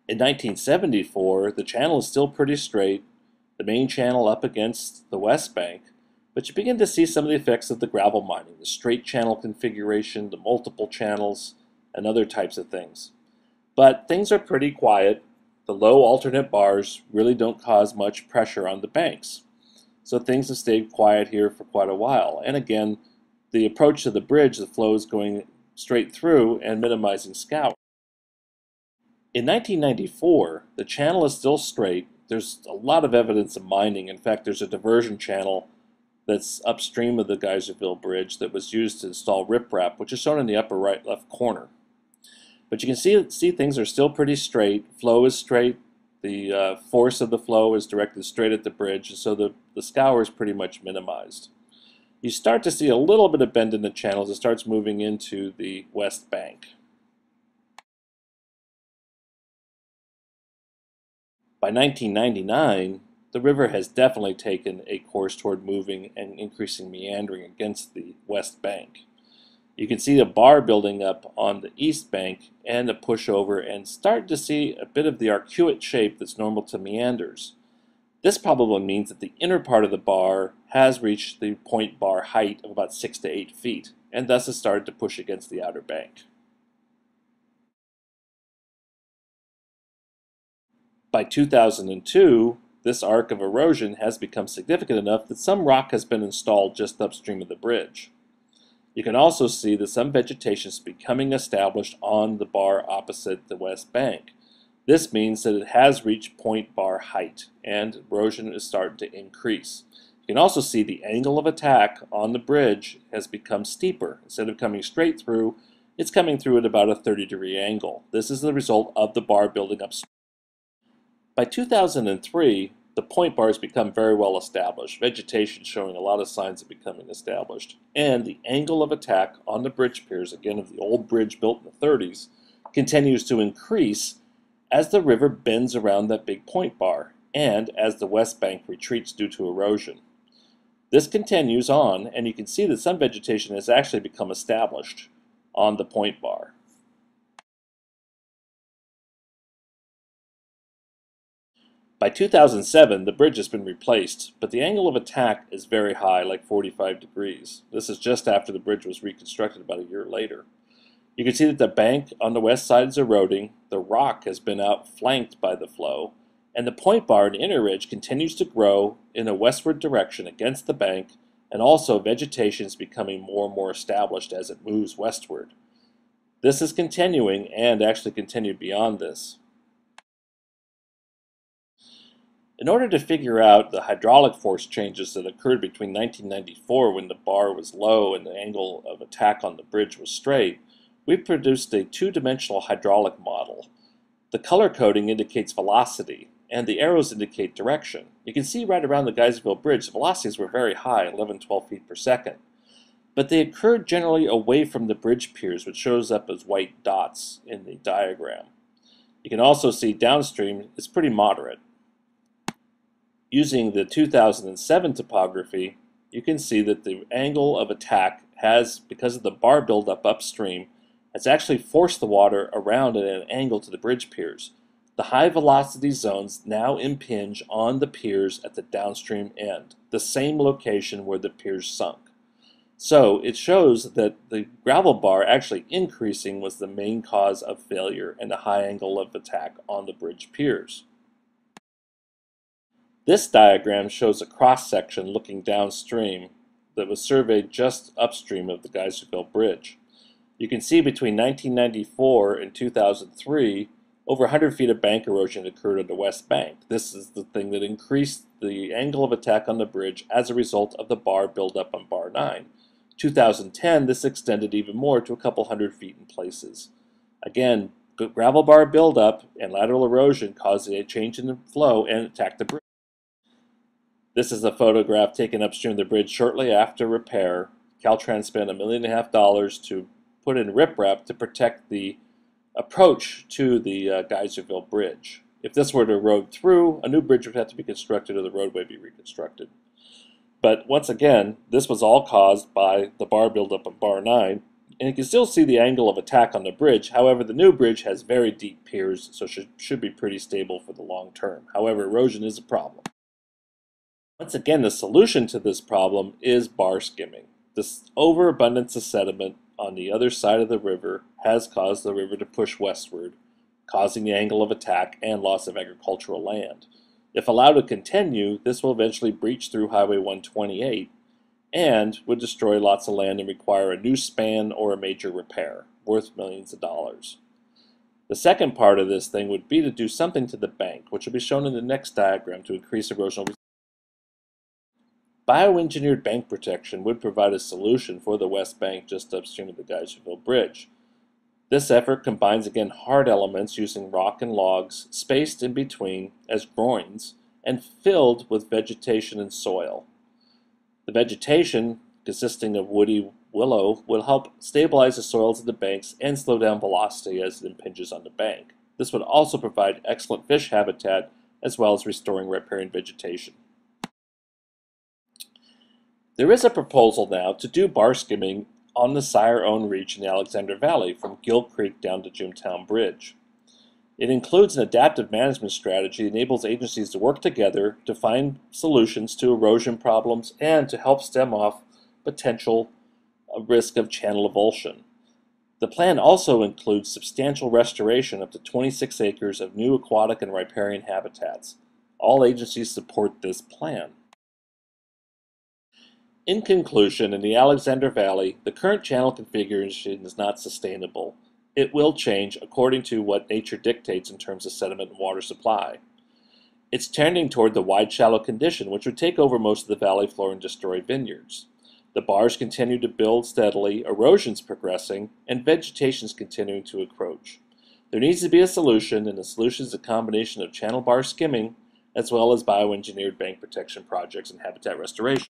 In 1974, the channel is still pretty straight, the main channel up against the west bank, but you begin to see some of the effects of the gravel mining, the straight channel configuration, the multiple channels, and other types of things. But things are pretty quiet. The low alternate bars really don't cause much pressure on the banks. So things have stayed quiet here for quite a while. And again, the approach to the bridge, the flow is going straight through and minimizing scour. In 1994, the channel is still straight. There's a lot of evidence of mining. In fact, there's a diversion channel that's upstream of the Geyserville Bridge that was used to install riprap, which is shown in the upper right left corner. But you can see things are still pretty straight. Flow is straight. The force of the flow is directed straight at the bridge, so the scour is pretty much minimized. You start to see a little bit of bend in the channel as it starts moving into the west bank. By 1999, the river has definitely taken a course toward moving and increasing meandering against the west bank. You can see the bar building up on the east bank and a pushover, and start to see a bit of the arcuate shape that's normal to meanders. This probably means that the inner part of the bar has reached the point bar height of about 6 to 8 feet, and thus has started to push against the outer bank. By 2002, this arc of erosion has become significant enough that some rock has been installed just upstream of the bridge. You can also see that some vegetation is becoming established on the bar opposite the west bank. This means that it has reached point bar height, and erosion is starting to increase. You can also see the angle of attack on the bridge has become steeper. Instead of coming straight through, it's coming through at about a 30-degree angle. This is the result of the bar building up. By 2003, the point bar has become very well established, vegetation showing a lot of signs of becoming established, and the angle of attack on the bridge piers, again of the old bridge built in the 30s, continues to increase as the river bends around that big point bar, and as the west bank retreats due to erosion. This continues on, and you can see that some vegetation has actually become established on the point bar. By 2007, the bridge has been replaced, but the angle of attack is very high, like 45 degrees. This is just after the bridge was reconstructed about a year later. You can see that the bank on the west side is eroding, the rock has been outflanked by the flow, and the point bar and inner ridge continues to grow in a westward direction against the bank, and also vegetation is becoming more and more established as it moves westward. This is continuing and actually continued beyond this. In order to figure out the hydraulic force changes that occurred between 1994, when the bar was low and the angle of attack on the bridge was straight, we produced a two-dimensional hydraulic model. The color coding indicates velocity, and the arrows indicate direction. You can see right around the Geyserville Bridge, the velocities were very high, 11-12 feet per second. But they occurred generally away from the bridge piers, which shows up as white dots in the diagram. You can also see downstream is pretty moderate. Using the 2007 topography, you can see that the angle of attack has, because of the bar buildup upstream, has actually forced the water around at an angle to the bridge piers. The high velocity zones now impinge on the piers at the downstream end, the same location where the piers sunk. So it shows that the gravel bar actually increasing was the main cause of failure and the high angle of attack on the bridge piers. This diagram shows a cross-section looking downstream that was surveyed just upstream of the Geyserville Bridge. You can see between 1994 and 2003, over 100 feet of bank erosion occurred on the west bank. This is the thing that increased the angle of attack on the bridge as a result of the bar buildup on bar 9. 2010, this extended even more to a couple hundred feet in places. Again, gravel bar buildup and lateral erosion caused a change in the flow and attacked the bridge. This is a photograph taken upstream of the bridge shortly after repair. Caltrans spent $1.5 million to put in riprap to protect the approach to the Geyserville Bridge. If this were to erode through, a new bridge would have to be constructed or the roadway be reconstructed. But once again, this was all caused by the bar buildup of bar 9 and you can still see the angle of attack on the bridge. However, the new bridge has very deep piers, so should be pretty stable for the long term. However, erosion is a problem. Once again, the solution to this problem is bar skimming. This overabundance of sediment on the other side of the river has caused the river to push westward, causing the angle of attack and loss of agricultural land. If allowed to continue, this will eventually breach through Highway 128 and would destroy lots of land and require a new span or a major repair, worth millions of dollars. The second part of this thing would be to do something to the bank, which will be shown in the next diagram, to increase erosional resistance. Bioengineered bank protection would provide a solution for the West Bank just upstream of the Geyserville Bridge. This effort combines again hard elements using rock and logs spaced in between as groins and filled with vegetation and soil. The vegetation, consisting of woody willow, will help stabilize the soils of the banks and slow down velocity as it impinges on the bank. This would also provide excellent fish habitat as well as restoring riparian vegetation. There is a proposal now to do bar skimming on the Sire-owned reach in the Alexander Valley from Gill Creek down to Jimtown Bridge. It includes an adaptive management strategy that enables agencies to work together to find solutions to erosion problems and to help stem off potential risk of channel avulsion. The plan also includes substantial restoration of up to 26 acres of new aquatic and riparian habitats. All agencies support this plan. In conclusion, in the Alexander Valley, the current channel configuration is not sustainable. It will change according to what nature dictates in terms of sediment and water supply. It's tending toward the wide shallow condition, which would take over most of the valley floor and destroy vineyards. The bars continue to build steadily, erosion's progressing, and vegetation's continuing to encroach. There needs to be a solution, and the solution is a combination of channel bar skimming as well as bioengineered bank protection projects and habitat restoration.